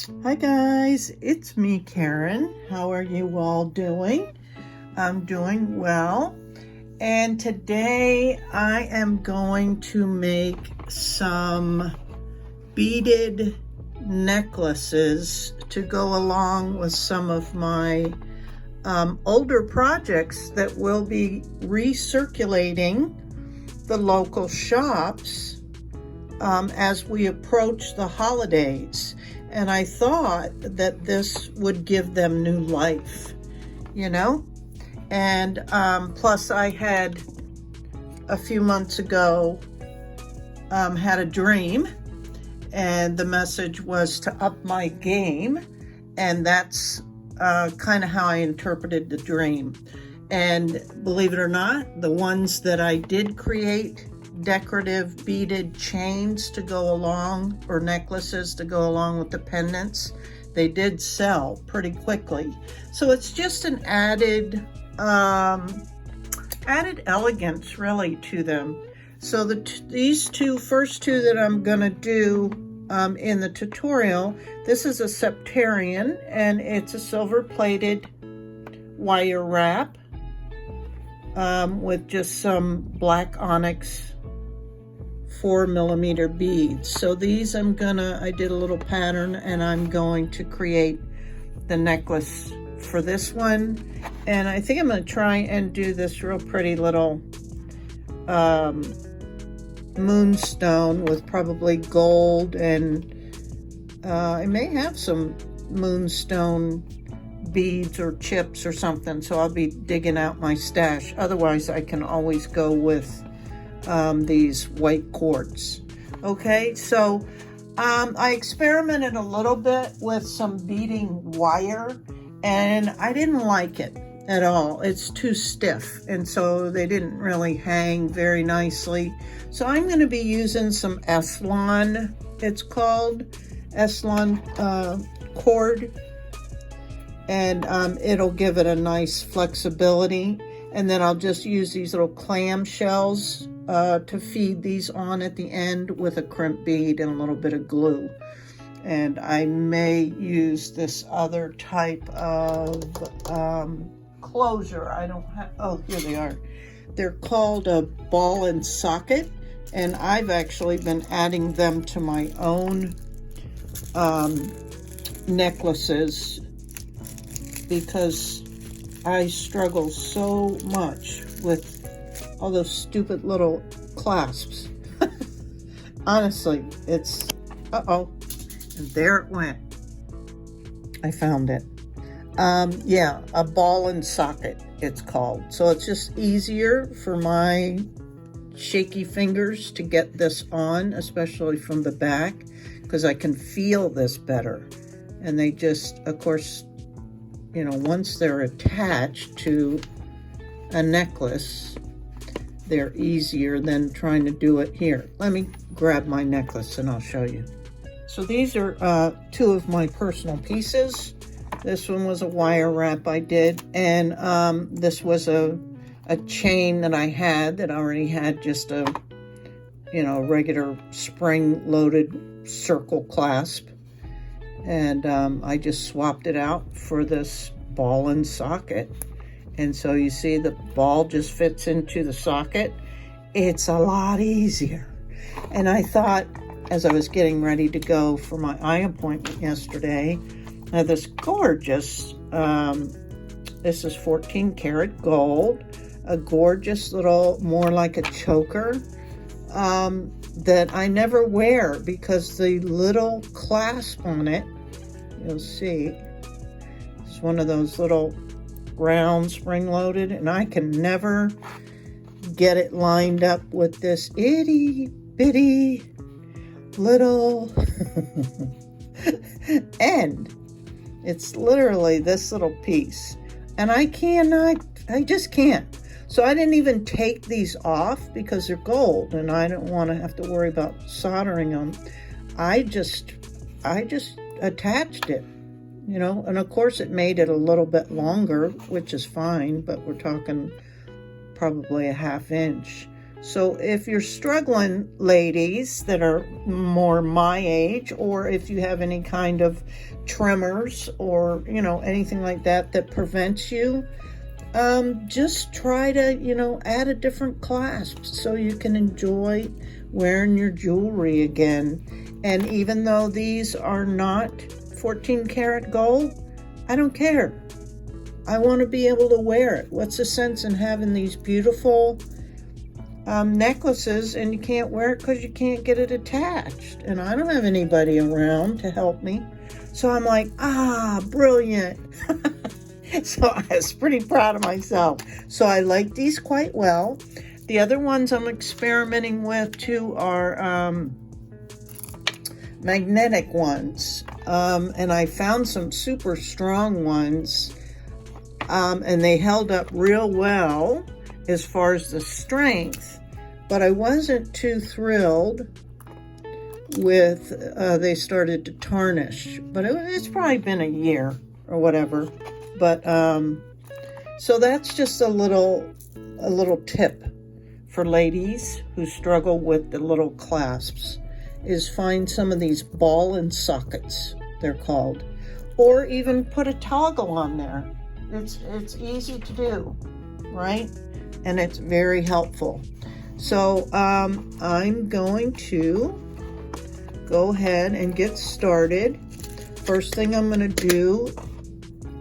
Hi guys, it's me, Karen. How are you all doing? I'm doing well. And today I am going to make some beaded necklaces to go along with some of my older projects that will be recirculating the local shops as we approach the holidays. And I thought that this would give them new life, you know? And plus I had a few months ago had a dream, and the message was to up my game, and that's kind of how I interpreted the dream. And believe it or not, the ones that I did create, decorative beaded chains to go along, or necklaces to go along with the pendants, they did sell pretty quickly. So it's just an added elegance really to them. So these first two that I'm gonna do in the tutorial, this is a septarian, and it's a silver plated wire wrap with just some black onyx 4mm beads. So these I did a little pattern, and I'm going to create the necklace for this one. And I think I'm going to try and do this real pretty little moonstone with probably gold, and I may have some moonstone beads or chips or something, so I'll be digging out my stash. Otherwise I can always go with these white quartz. Okay, so I experimented a little bit with some beading wire, and I didn't like it at all. It's too stiff, and so they didn't really hang very nicely. So I'm going to be using some Xuron, it's called Xuron cord, and it'll give it a nice flexibility. And then I'll just use these little clam shells to feed these on at the end with a crimp bead and a little bit of glue. And I may use this other type of closure. I don't have, oh, here they are. They're called a ball and socket, and I've actually been adding them to my own necklaces because I struggle so much with all those stupid little clasps. Honestly, it's, uh-oh, and there it went. I found it. Yeah, a ball and socket, it's called. So it's just easier for my shaky fingers to get this on, especially from the back, because I can feel this better. And they just, of course, you know, once they're attached to a necklace, they're easier than trying to do it here. Let me grab my necklace and I'll show you. So these are two of my personal pieces. This one was a wire wrap I did, and this was a chain that I had that already had just a, you know, regular spring-loaded circle clasp. And I just swapped it out for this ball and socket. And so you see the ball just fits into the socket. It's a lot easier. And I thought, as I was getting ready to go for my eye appointment yesterday, I had this gorgeous, this is 14 karat gold, a gorgeous little, more like a choker, that I never wear because the little clasp on it, you'll see, it's one of those little round spring-loaded, and I can never get it lined up with this itty-bitty little end. It's literally this little piece, and I just can't. So I didn't even take these off because they're gold, and I don't want to have to worry about soldering them. I just attached it, you know, and of course it made it a little bit longer, which is fine, but we're talking probably a 1/2 inch. So if you're struggling, ladies that are more my age, or if you have any kind of tremors or, you know, anything like that that prevents you, just try to, you know, add a different clasp so you can enjoy wearing your jewelry again. And even though these are not 14 karat gold, I don't care. I want to be able to wear it. What's the sense in having these beautiful necklaces and you can't wear it because you can't get it attached? And I don't have anybody around to help me. So I'm like, brilliant. So I was pretty proud of myself. So I like these quite well. The other ones I'm experimenting with too are magnetic ones. And I found some super strong ones. And they held up real well as far as the strength. But I wasn't too thrilled with, they started to tarnish. But it's probably been a year or whatever. But, so that's just a little tip for ladies who struggle with the little clasps, is find some of these ball and sockets, they're called, or even put a toggle on there. It's easy to do, right? And it's very helpful. So, I'm going to go ahead and get started. First thing I'm going to do,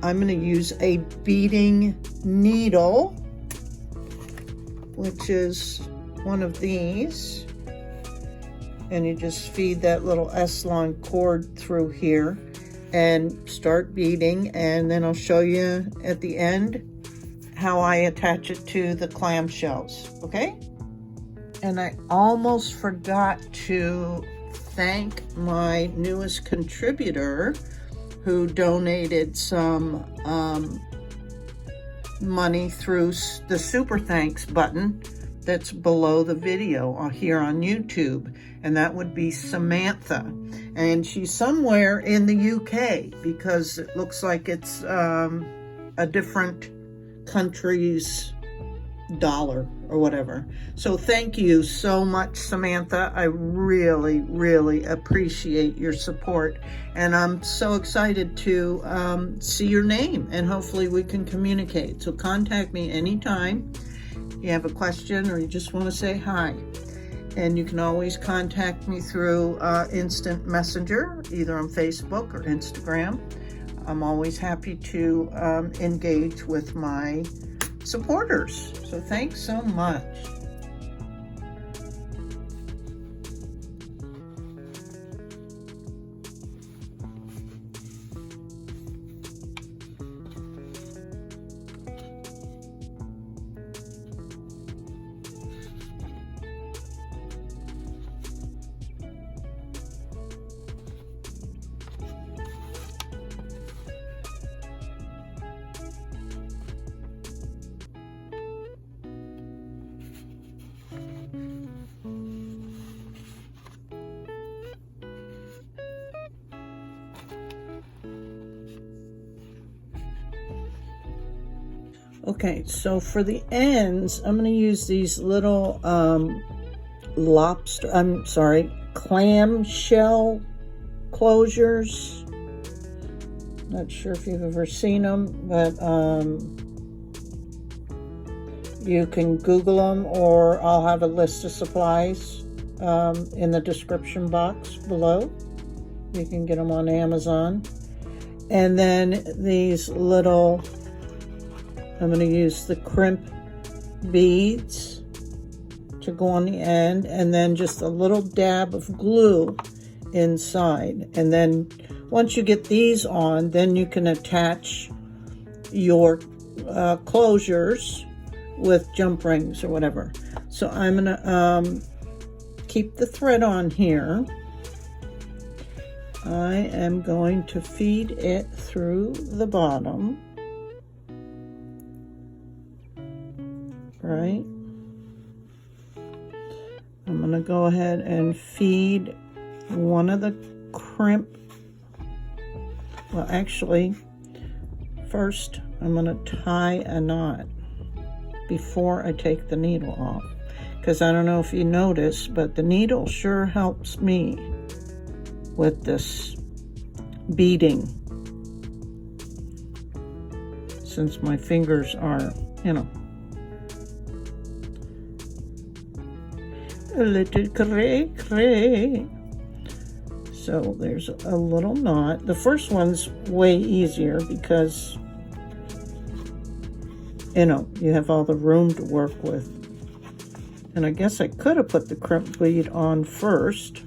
I'm going to use a beading needle, which is one of these. And you just feed that little S-line cord through here and start beading. And then I'll show you at the end how I attach it to the clamshells, okay? And I almost forgot to thank my newest contributor who donated some money through the super thanks button that's below the video here on YouTube, and that would be Samantha, and she's somewhere in the UK because it looks like it's a different country's dollar or whatever. So thank you so much, Samantha. I really, really appreciate your support, and I'm so excited to see your name, and hopefully we can communicate. So contact me anytime you have a question or you just want to say hi. And you can always contact me through instant messenger, either on Facebook or Instagram. I'm always happy to engage with my supporters. So thanks so much. Okay, so for the ends, I'm going to use these little clamshell closures. Not sure if you've ever seen them, but you can Google them, or I'll have a list of supplies in the description box below. You can get them on Amazon. And then these little, I'm going to use the crimp beads to go on the end, and then just a little dab of glue inside. And then once you get these on, then you can attach your closures with jump rings or whatever. So I'm going to keep the thread on here. I am going to feed it through the bottom. Right? I'm going to go ahead and feed one of the crimp. Well, actually, first I'm going to tie a knot before I take the needle off, because I don't know if you noticed, but the needle sure helps me with this beading, since my fingers are, you know, a little cray. So there's a little knot. The first one's way easier because, you know, you have all the room to work with. And I guess I could have put the crimp bead on first.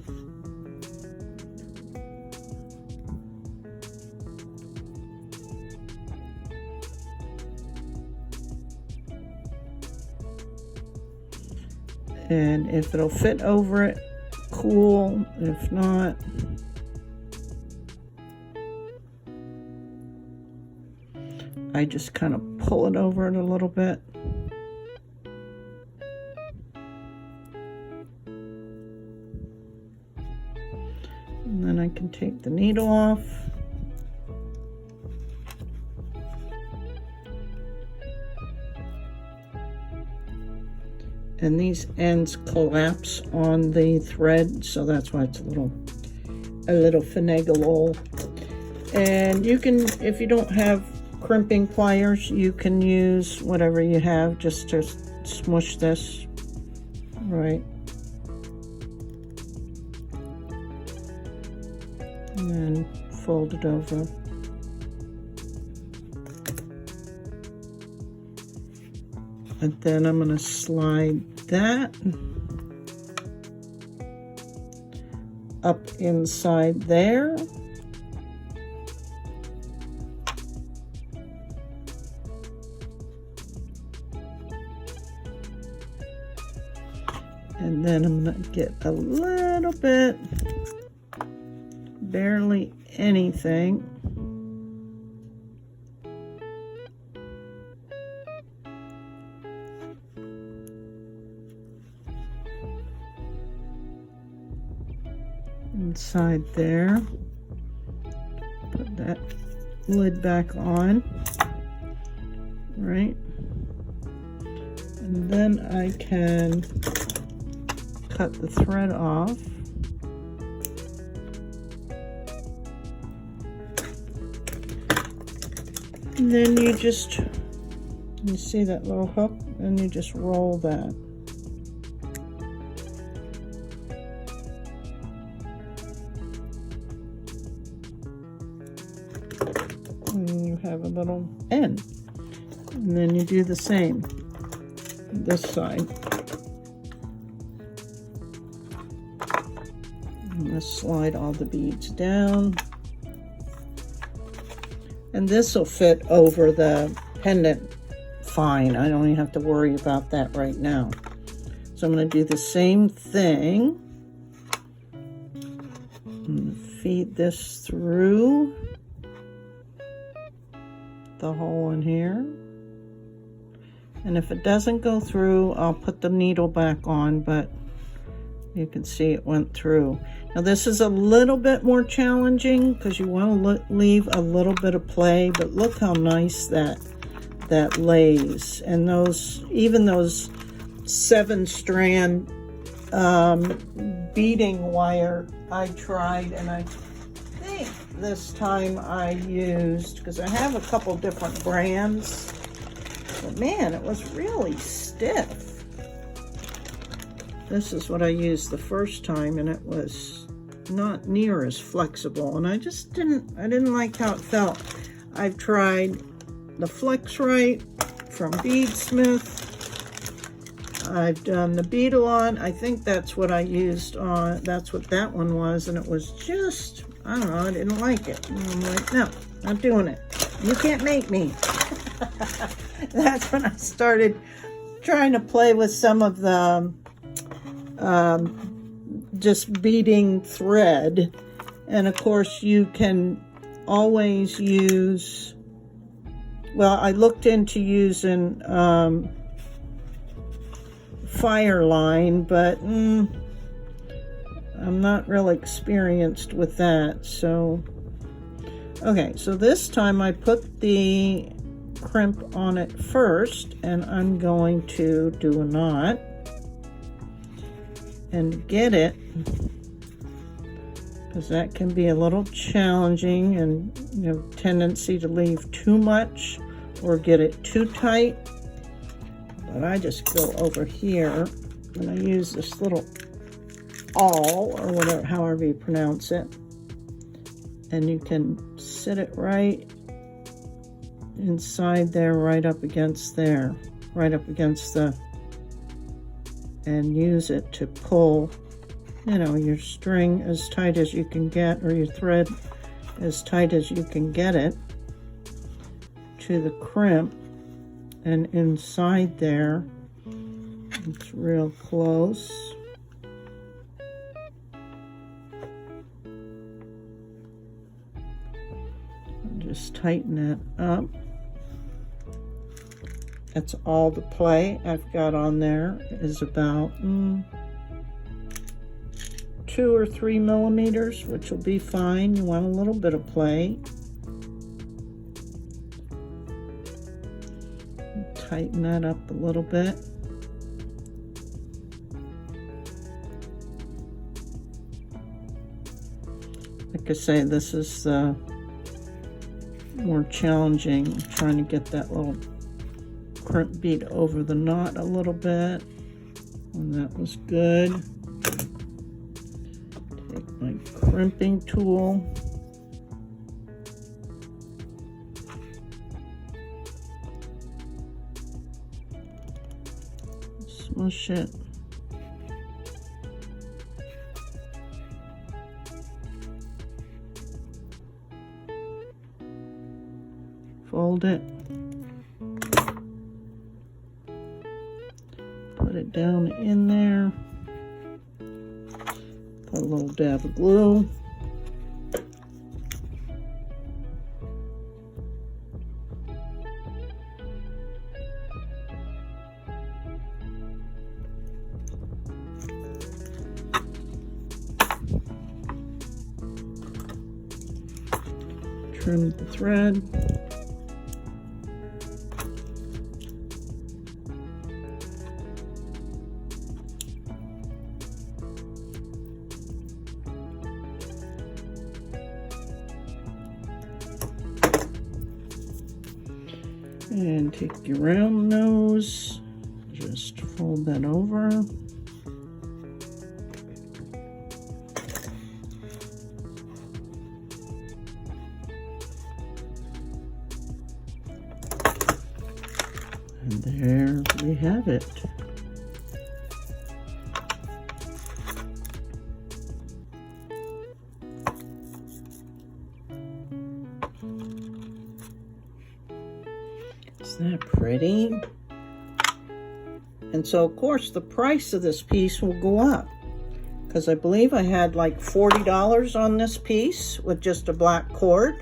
And if it'll fit over it, cool. If not, I just kind of pull it over it a little bit. And then I can take the needle off. And these ends collapse on the thread, so that's why it's a little finagle. And you can, if you don't have crimping pliers, you can use whatever you have just to smush this, right? And then fold it over. And then I'm going to slide that up inside there. And then I'm going to get a little bit, barely anything. Inside there. Put that lid back on, right? And then I can cut the thread off. And then you see that little hook, and you just roll that. And you have a little end. And then you do the same this side. I'm going to slide all the beads down. And this will fit over the pendant fine. I don't even have to worry about that right now. So I'm going to do the same thing. I'm going to feed this through the hole in here. And if it doesn't go through, I'll put the needle back on, but you can see it went through. Now this is a little bit more challenging because you want to leave a little bit of play, but look how nice that lays. And even those 7-strand beading wire I tried, and I think this time I used, because I have a couple different brands, but man, it was really stiff. This is what I used the first time, and it was not near as flexible, and I didn't like how it felt. I've tried the Flex Right from Beadsmith. I've done the Beaded. I think that's what I used on, that's what that one was, and it was just, I don't know, I didn't like it. And I'm like, no, not doing it. You can't make me. That's when I started trying to play with some of the just beading thread. And of course you can always use, well, I looked into using Fireline, but I'm not really experienced with that. So okay, so this time I put the crimp on it first, and I'm going to do a knot. and get it, because that can be a little challenging, and tendency to leave too much or get it too tight. But I just go over here and I use this little awl, or whatever, however you pronounce it, and you can sit it right inside there, right up against there, right up against the, and use it to pull, your string as tight as you can get, or your thread as tight as you can get it to the crimp. And inside there, it's real close. Just tighten it up. That's all the play I've got on there is about 2 or 3 millimeters, which will be fine. You want a little bit of play. Tighten that up a little bit. Like I say, this is more challenging, trying to get that little crimp bead over the knot a little bit, and that was good. Take my crimping tool, smush it. Fold it. Put it down in there. Put a little dab of glue. Trim the thread. And take your round nose, just fold that over. And there we have it. Isn't that pretty? And so of course the price of this piece will go up, because I believe I had like $40 on this piece with just a black cord.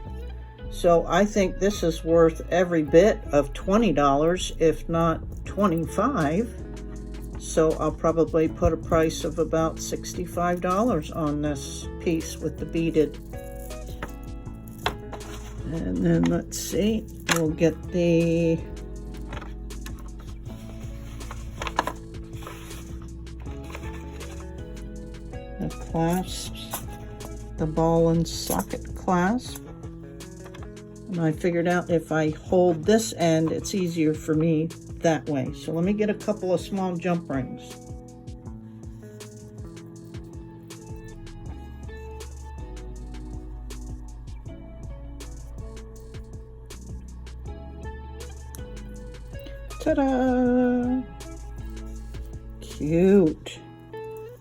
So I think this is worth every bit of $20, if not $25. So I'll probably put a price of about $65 on this piece with the beaded. And then let's see, we'll get the clasps, the ball and socket clasp. And I figured out if I hold this end, it's easier for me that way. So let me get a couple of small jump rings. Ta-da! Cute.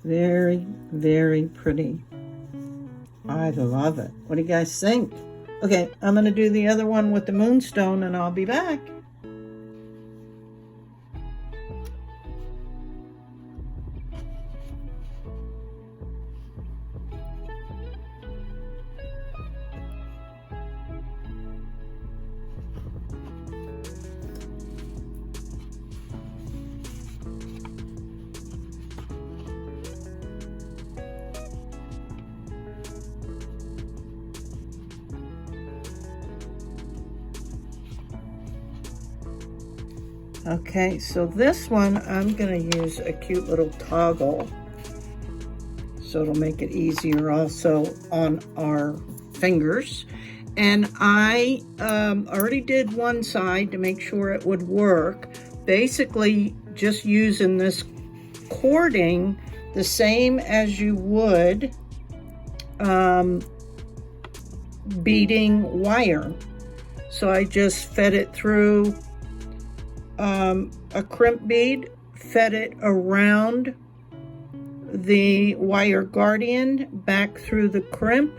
Very, very pretty. I love it. What do you guys think? Okay, I'm going to do the other one with the moonstone and I'll be back. Okay, so this one I'm going to use a cute little toggle so it'll make it easier also on our fingers. And I already did one side to make sure it would work. Basically, just using this cording the same as you would beading wire. So I just fed it through a crimp bead, fed it around the wire guardian back through the crimp,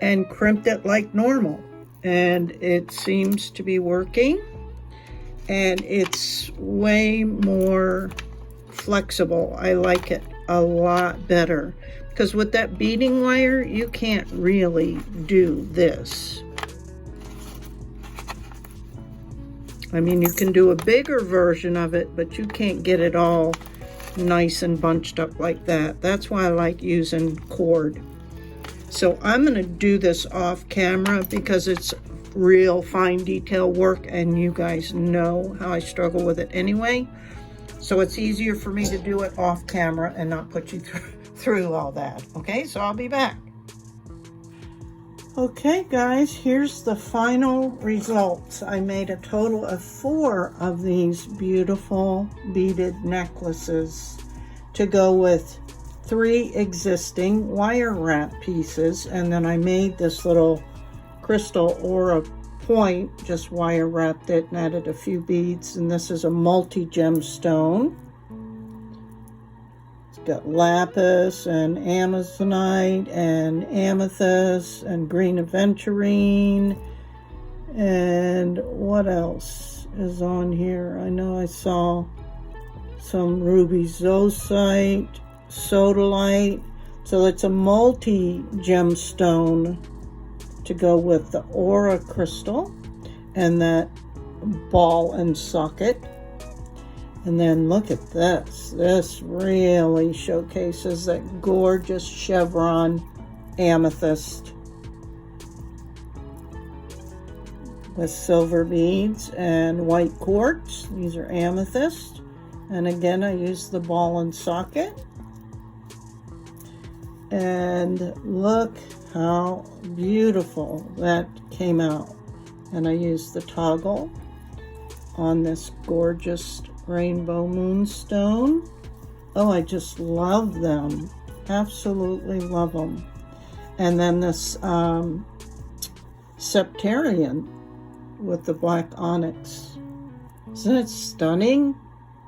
and crimped it like normal. And it seems to be working, and it's way more flexible. I like it a lot better, because with that beading wire you can't really do this. I mean, you can do a bigger version of it, but you can't get it all nice and bunched up like that. That's why I like using cord. So I'm going to do this off camera because it's real fine detail work, and you guys know how I struggle with it anyway. So it's easier for me to do it off camera and not put you through all that. Okay, so I'll be back. Okay guys, here's the final results. I made a total of 4 of these beautiful beaded necklaces to go with 3 existing wire wrap pieces, and then I made this little crystal aura point, just wire wrapped it and added a few beads. And this is a multi-gemstone. It's got lapis and amazonite and amethyst and green aventurine. And what else is on here? I know I saw some ruby zoisite, sodalite. So it's a multi-gemstone to go with the aura crystal and that ball and socket. And then look at this. This really showcases that gorgeous chevron amethyst with silver beads and white quartz. These are amethyst. And again, I used the ball and socket. And look how beautiful that came out. And I used the toggle on this gorgeous rainbow moonstone. Oh, I just love them. Absolutely love them. And then this septarian with the black onyx. Isn't it stunning?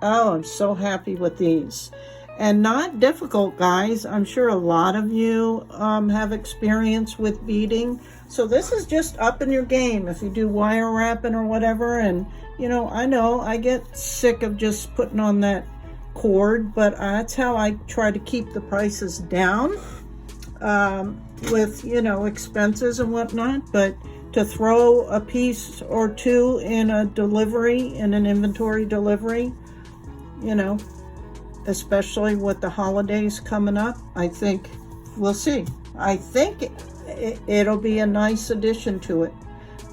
Oh, I'm so happy with these. And not difficult, guys. I'm sure a lot of you have experience with beading. So this is just up in your game if you do wire wrapping or whatever. And, you know I get sick of just putting on that cord, but that's how I try to keep the prices down with, expenses and whatnot. But to throw a piece or two in a delivery, in an inventory delivery, especially with the holidays coming up, I think we'll see. I think it'll be a nice addition to it,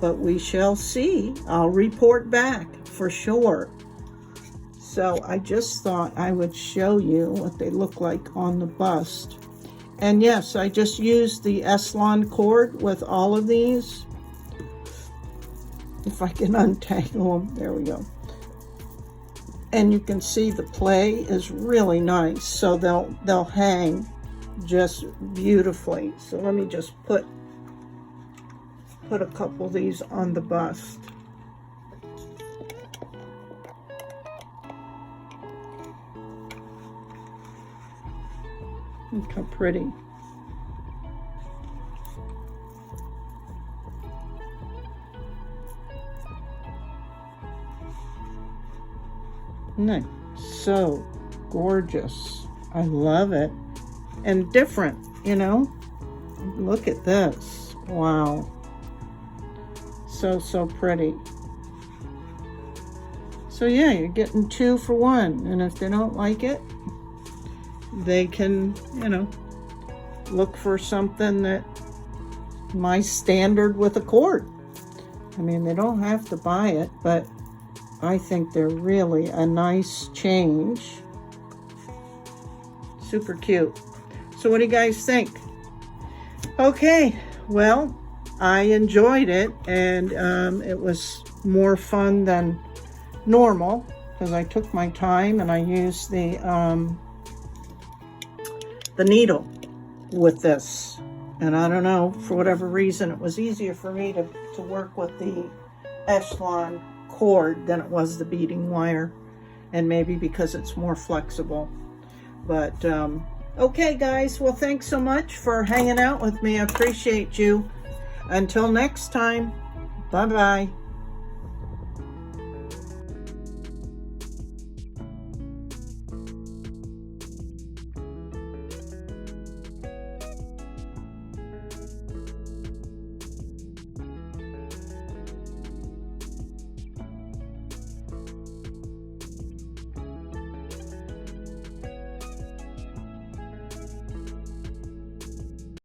but we shall see. I'll report back for sure. So I just thought I would show you what they look like on the bust. And yes, I just used the Eslon cord with all of these. If I can untangle them, there we go. And you can see the play is really nice, so they'll hang just beautifully. So let me just put a couple of these on the bust. Look how pretty. Isn't that so gorgeous? I love it. And different, Look at this. Wow. So pretty. So yeah, you're getting 2 for 1. And if they don't like it, they can, look for something that my standard with a cord. I mean, they don't have to buy it, but I think they're really a nice change. Super cute. So what do you guys think? Okay, well, I enjoyed it, and it was more fun than normal because I took my time and I used the needle with this. And I don't know, for whatever reason, it was easier for me to work with the Echelon cord than it was the beading wire. And maybe because it's more flexible. But, okay, guys. Well, thanks so much for hanging out with me. I appreciate you. Until next time, bye-bye.